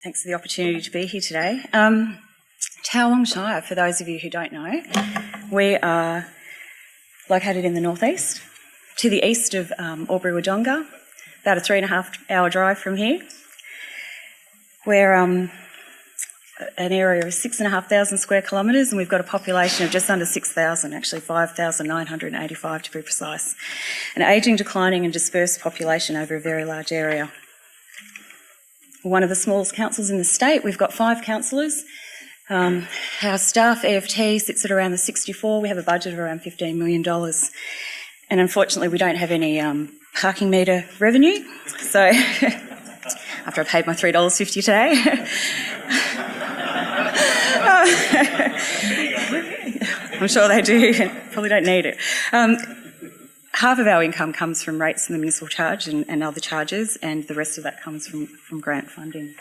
Thanks for the opportunity to be here today. Towong Shire, for those of you who don't know, we are located in the northeast, to the east of Albury-Wodonga, about a 3.5-hour drive from here. We're an area of 6,500 square kilometres, and we've got a population of just under 6,000, actually 5,985 to be precise. An ageing, declining and dispersed population over a very large area. One of the smallest councils in the state. We've got 5 councillors. Our staff EFT sits at around the 64. We have a budget of around $15 million. And unfortunately, we don't have any parking metre revenue. So after I paid my $3.50 today. I'm sure they do. Probably don't need it. Half of our income comes from rates and the municipal charge and other charges, and the rest of that comes from grant funding.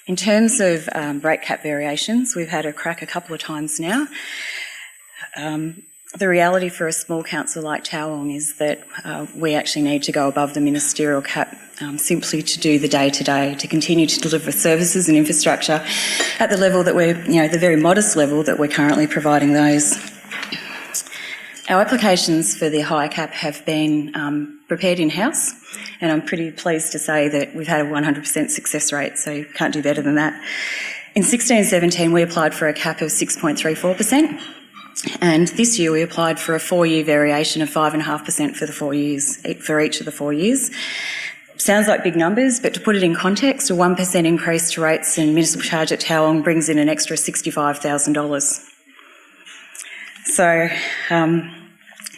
In terms of rate cap variations, we've had a crack a couple of times now. The reality for a small council like Towong is that we actually need to go above the ministerial cap simply to do the day-to-day, to continue to deliver services and infrastructure at the level that we're, the very modest level that we're currently providing those. Our applications for the higher cap have been prepared in-house, and I'm pretty pleased to say that we've had a 100% success rate, so you can't do better than that. In 16-17, we applied for a cap of 6.34%, and this year we applied for a 4-year variation of 5.5% for the 4 years, for each of the 4 years. Sounds like big numbers, but to put it in context, a 1% increase to rates and municipal charge at Towong brings in an extra $65,000. So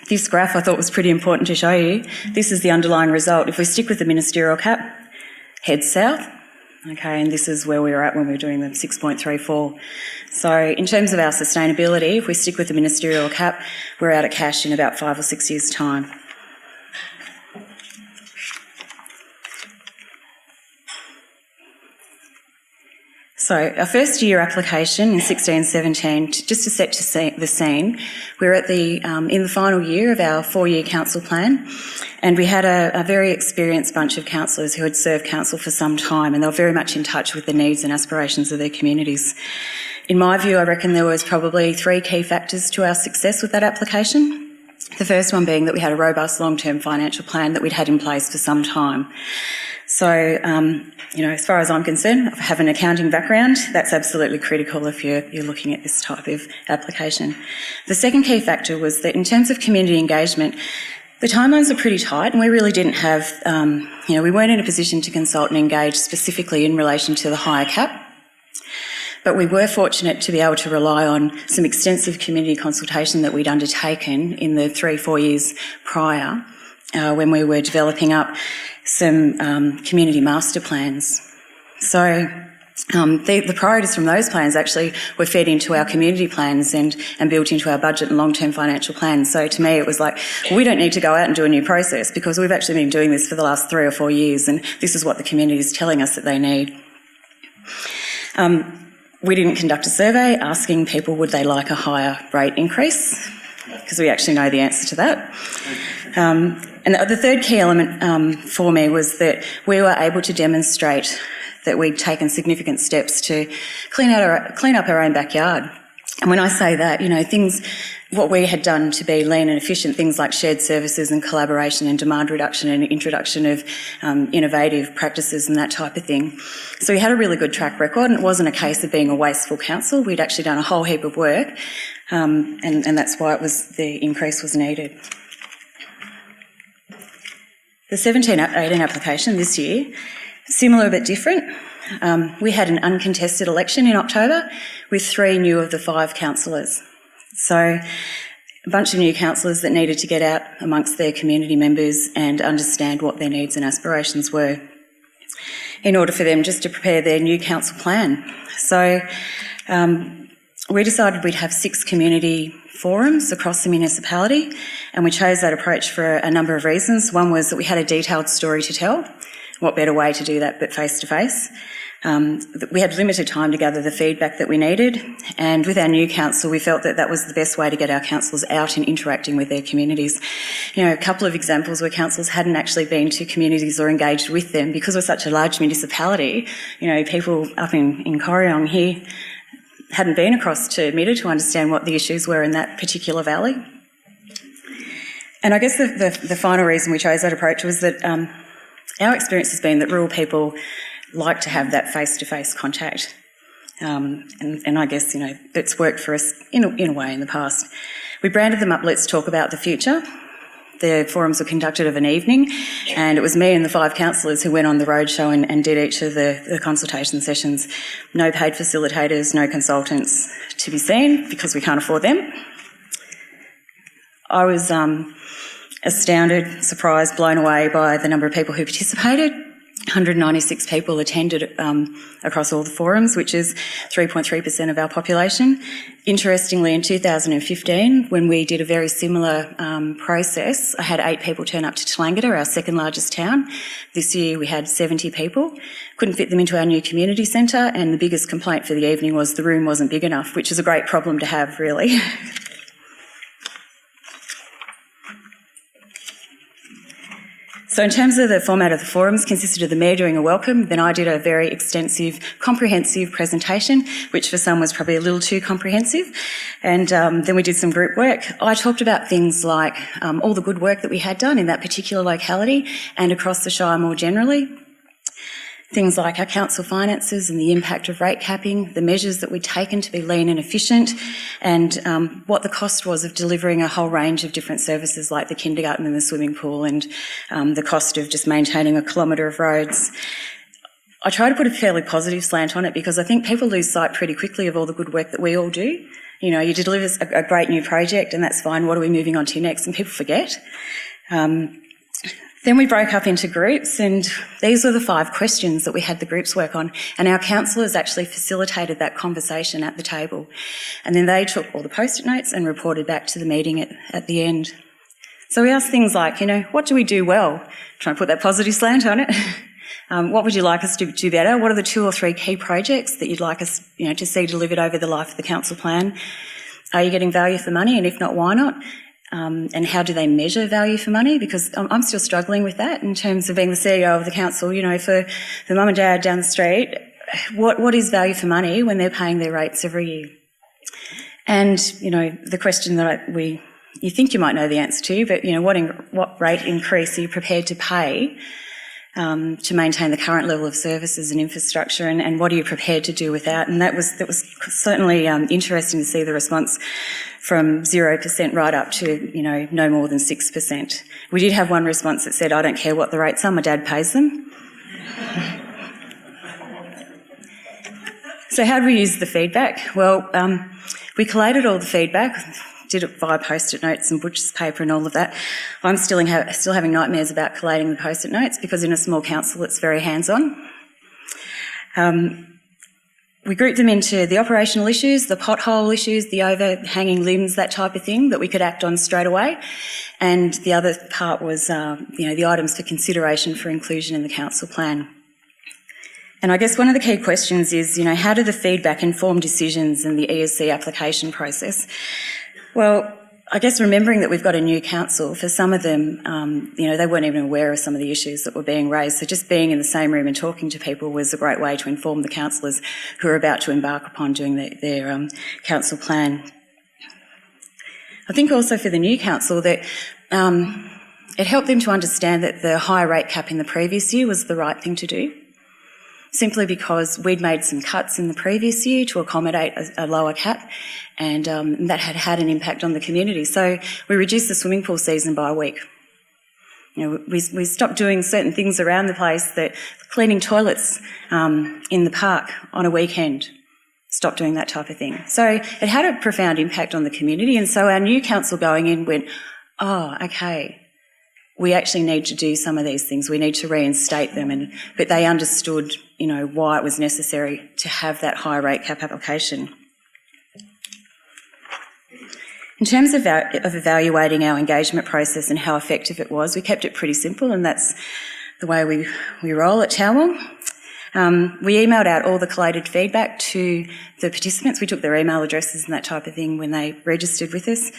this graph I thought was pretty important to show you. This is the underlying result. If we stick with the ministerial cap, head south, okay, and this is where we were at when we were doing the 6.34. So in terms of our sustainability, if we stick with the ministerial cap, we're out of cash in about 5 or 6 years' time. So our first year application in 16-17, just to set the scene, we're at in the final year of our 4-year council plan, and we had a very experienced bunch of councillors who had served council for some time, and they were very much in touch with the needs and aspirations of their communities. In my view, I reckon there was probably 3 key factors to our success with that application. The first one being that we had a robust long-term financial plan that we'd had in place for some time. So, as far as I'm concerned, I have an accounting background. That's absolutely critical if you're looking at this type of application. The second key factor was that in terms of community engagement, the timelines are pretty tight, and we really didn't have, we weren't in a position to consult and engage specifically in relation to the higher cap. But we were fortunate to be able to rely on some extensive community consultation that we'd undertaken in the 3-4 years prior when we were developing up some community master plans. So the priorities from those plans actually were fed into our community plans and built into our budget and long-term financial plans. So to me it was like, well, we don't need to go out and do a new process because we've actually been doing this for the last 3 or 4 years, and this is what the community is telling us that they need. We didn't conduct a survey asking people would they like a higher rate increase, because we actually know the answer to that. And the third key element for me was that we were able to demonstrate that we'd taken significant steps to clean up our own backyard. And when I say that, what we had done to be lean and efficient, things like shared services and collaboration and demand reduction and introduction of innovative practices and that type of thing. So we had a really good track record, and it wasn't a case of being a wasteful council. We'd actually done a whole heap of work, and that's why the increase was needed. The 17-18 application this year, similar but different. We had an uncontested election in October with 3 new of the 5 councillors. So a bunch of new councillors that needed to get out amongst their community members and understand what their needs and aspirations were in order for them just to prepare their new council plan. So we decided we'd have 6 community forums across the municipality, and we chose that approach for a number of reasons. One was that we had a detailed story to tell. What better way to do that but face-to-face? We had limited time to gather the feedback that we needed, and with our new council, we felt that that was the best way to get our councillors out and interacting with their communities. You know, a couple of examples where councillors hadn't actually been to communities or engaged with them because we're such a large municipality. You know, people up in Corryong here hadn't been across to Mida to understand what the issues were in that particular valley. And I guess the final reason we chose that approach was that our experience has been that rural people like to have that face-to-face contact. And I guess, you know, it's worked for us in a way in the past. We branded them up Let's Talk About the Future. The forums were conducted of an evening, and it was me and the 5 councillors who went on the roadshow and did each of the consultation sessions. No paid facilitators, no consultants to be seen because we can't afford them. I was astounded, surprised, blown away by the number of people who participated. 196 people attended across all the forums, which is 3.3% of our population. Interestingly, in 2015, when we did a very similar process, I had 8 people turn up to Towong, our second largest town. This year we had 70 people. Couldn't fit them into our new community centre, and the biggest complaint for the evening was the room wasn't big enough, which is a great problem to have, really. So in terms of the format of the forums, consisted of the Mayor doing a welcome, then I did a very extensive, comprehensive presentation, which for some was probably a little too comprehensive, and then we did some group work. I talked about things like all the good work that we had done in that particular locality and across the Shire more generally. Things like our council finances and the impact of rate capping, the measures that we'd taken to be lean and efficient, and what the cost was of delivering a whole range of different services like the kindergarten and the swimming pool, and the cost of just maintaining a kilometre of roads. I try to put a fairly positive slant on it because I think people lose sight pretty quickly of all the good work that we all do. You know, you deliver a great new project and that's fine, what are we moving on to next? And people forget. Then we broke up into groups, and these were the 5 questions that we had the groups work on, and our councillors actually facilitated that conversation at the table. And then they took all the post-it notes and reported back to the meeting at the end. So we asked things like, you know, what do we do well? Try and put that positive slant on it. What would you like us to do better? What are the 2 or 3 key projects that you'd like us, you know, to see delivered over the life of the council plan? Are you getting value for money? And if not, why not? And how do they measure value for money? Because I'm still struggling with that in terms of being the CEO of the council. You know, for the mum and dad down the street, what is value for money when they're paying their rates every year? And, you know, the question that you think you might know the answer to, but, you know, what rate increase are you prepared to pay to maintain the current level of services and infrastructure, and what are you prepared to do with that? And that was certainly interesting to see the response from 0% right up to, you know, no more than 6%. We did have one response that said, I don't care what the rates are, my dad pays them. So how do we use the feedback? Well, we collated all the feedback, did it via post-it notes and butcher's paper and all of that. I'm still having nightmares about collating the post-it notes because in a small council it's very hands-on. We grouped them into the operational issues, the pothole issues, the overhanging limbs, that type of thing that we could act on straight away. And the other part was, you know, the items for consideration for inclusion in the council plan. And I guess one of the key questions is, you know, how do the feedback inform decisions in the ESC application process? Well, I guess remembering that we've got a new council, for some of them, you know, they weren't even aware of some of the issues that were being raised. So just being in the same room and talking to people was a great way to inform the councillors who are about to embark upon doing their council plan. I think also for the new council that it helped them to understand that the high rate cap in the previous year was the right thing to do, simply because we'd made some cuts in the previous year to accommodate a lower cap, and that had an impact on the community. So we reduced the swimming pool season by a week. You know, we stopped doing certain things around the place, that cleaning toilets in the park on a weekend, stopped doing that type of thing. So it had a profound impact on the community, and so our new council going in went, oh, okay, we actually need to do some of these things. We need to reinstate them, but they understood, you know, why it was necessary to have that high rate cap application. In terms of evaluating our engagement process and how effective it was, we kept it pretty simple, and that's the way we roll at Towong. We emailed out all the collated feedback to the participants. We took their email addresses and that type of thing when they registered with us.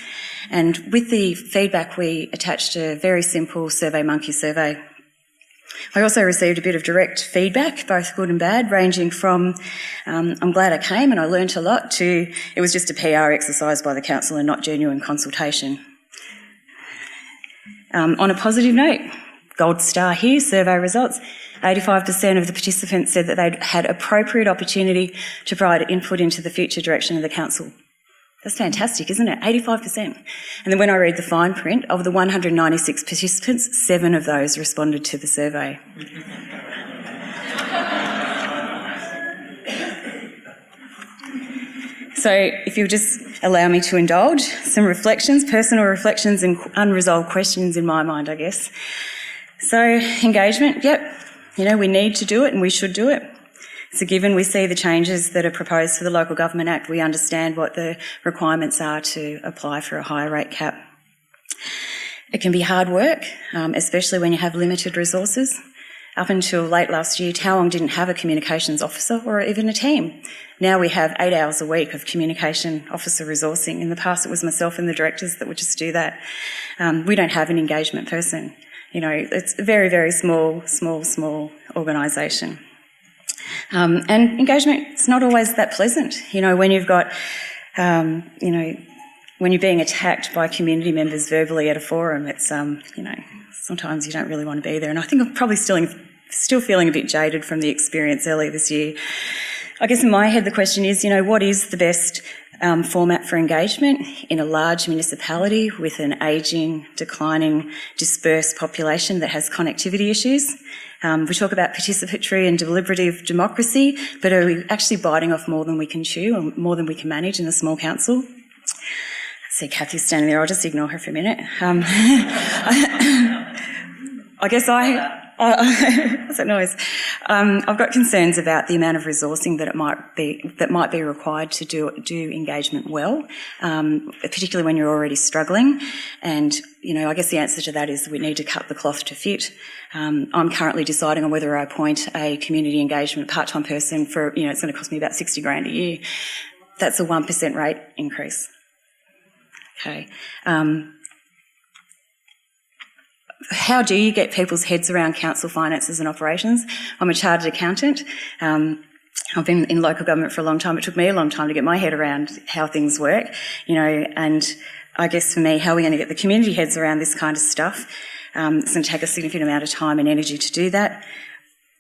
And with the feedback, we attached a very simple SurveyMonkey survey. I also received a bit of direct feedback, both good and bad, ranging from I'm glad I came and I learnt a lot to it was just a PR exercise by the council and not genuine consultation. On a positive note, gold star here, survey results, 85% of the participants said that they'd had appropriate opportunity to provide input into the future direction of the council. That's fantastic, isn't it? 85%. And then when I read the fine print, of the 196 participants, 7 of those responded to the survey. So if you'll just allow me to indulge some reflections, personal reflections and unresolved questions in my mind, I guess. So engagement, yep, we need to do it and we should do it. It's a given. We see the changes that are proposed for the Local Government Act. We understand what the requirements are to apply for a higher rate cap. It can be hard work, especially when you have limited resources. Up until late last year, Towong didn't have a communications officer or even a team. Now we have 8 hours a week of communication officer resourcing. In the past, it was myself and the directors that would just do that. We don't have an engagement person. It's a very, very small organisation. And engagement, it's not always that pleasant. When you've got, when you're being attacked by community members verbally at a forum, it's, sometimes you don't really want to be there. And I think I'm probably still feeling a bit jaded from the experience earlier this year. I guess in my head the question is, what is the best format for engagement in a large municipality with an ageing, declining, dispersed population that has connectivity issues? We talk about participatory and deliberative democracy, but are we actually biting off more than we can chew or more than we can manage in a small council? I see Kathy's standing there. I'll just ignore her for a minute. I guess what's that noise? I've got concerns about the amount of resourcing that might be required to do engagement well, particularly when you're already struggling. And I guess the answer to that is we need to cut the cloth to fit. I'm currently deciding on whether I appoint a community engagement part-time person for it's going to cost me about $60,000 a year. That's a 1% rate increase. Okay. How do you get people's heads around council finances and operations? I'm a chartered accountant. I've been in local government for a long time. It took me a long time to get my head around how things work, and I guess for me, how are we going to get the community heads around this kind of stuff? It's going to take a significant amount of time and energy to do that.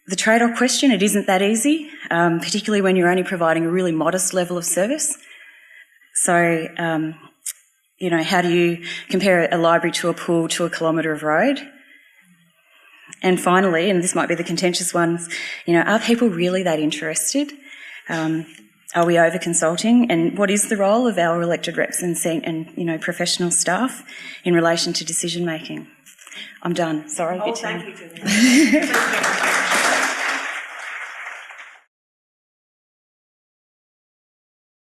The trade-off question, it isn't that easy, particularly when you're only providing a really modest level of service. So, how do you compare a library to a pool to a kilometre of road? And finally, and this might be the contentious ones, are people really that interested? Are we over-consulting? And what is the role of our elected reps and professional staff in relation to decision-making? I'm done. Sorry. Thank you, Juliana.